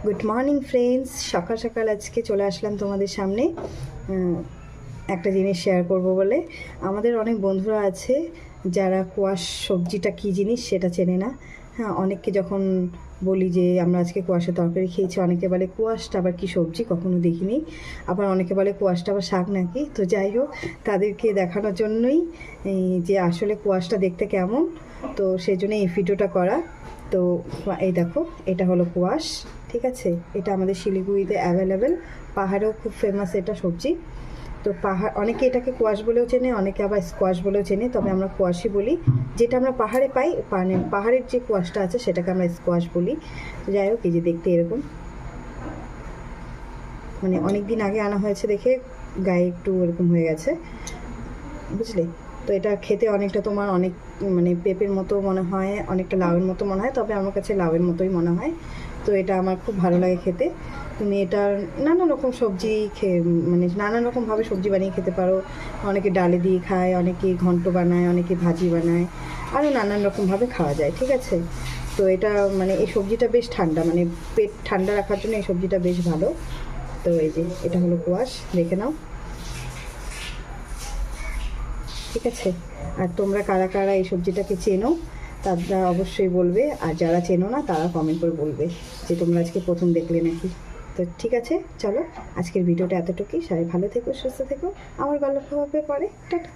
Good morning friends, সকাল সকাল আজকে চলে আসলাম তোমাদের সামনে একটা জিনিস শেয়ার করব বলে। আমাদের অনেক বন্ধুরা আছে যারা কোয়াশ সবজিটা কী জিনিস সেটা চেনে না। হ্যাঁ, অনেককে যখন বলি যে আমরা আজকে কোয়াশের তরকারি খেয়েছি, অনেকে বলে কোয়াশটা আবার কী সবজি, কখনো দেখিনি। আবার অনেকে বলে কোয়াশটা আবার শাক নাকি। তো যাই হোক, তাদেরকে দেখানোর জন্যই যে আসলে কোয়াশটা দেখতে কেমন, তো সেই জন্য এই ভিডিওটা করা। তো এই দেখো, এটা হলো কোয়াশ, ঠিক আছে। এটা আমাদের শিলিগুড়িতে অ্যাভেলেবেল, পাহাড়েও খুব ফেমাস এটা সবজি। তো অনেকে এটাকে কোয়াশ বলেও চেনে, অনেকে আবার স্কোয়াশ বলেও চেনে, তবে আমরা কোয়াশই বলি। যেটা আমরা পাহাড়ে পাই, মানে পাহাড়ের যে কোয়াশটা আছে সেটাকে আমরা স্কোয়াশ বলি। তো যাই হোক, এই যে দেখতে এরকম, মানে অনেক দিন আগে আনা হয়েছে দেখে গায়ে একটু এরকম হয়ে গেছে, বুঝলে। তো এটা খেতে অনেকটা তোমার অনেক মানে পেঁপের মতো মনে হয়, অনেকটা লাউয়ের মতো মনে হয়, তবে আমার কাছে লাউয়ের মতোই মনে হয়। তো এটা আমার খুব ভালো লাগে খেতে। তুমি এটার নানা রকম সবজি মানে নানান রকমভাবে সবজি বানিয়ে খেতে পারো। অনেকে ডালে দিয়ে খায়, অনেকে ঘন্ট বানায়, অনেকে ভাজি বানায়, আরও নানান রকমভাবে খাওয়া যায়, ঠিক আছে। তো এটা মানে এই সবজিটা বেশ ঠান্ডা, মানে পেট ঠান্ডা রাখার জন্য এই সবজিটা বেশ ভালো। তো এই যে এটা হলো কোয়াশ, দেখে নাও, ঠিক আছে। আর তোমরা কারা কারা এই সবজিটাকে চেনো তারা অবশ্যই বলবে, আর যারা চেনো না তারা কমেন্ট করে বলবে যে তোমরা আজকে প্রথম দেখলে নাকি। তো ঠিক আছে, চলো আজকের ভিডিওটা এতটুকুই। সবাই ভালো থেকো, সুস্থ থেকো, আমার গল্প হবে পরে, টাটা।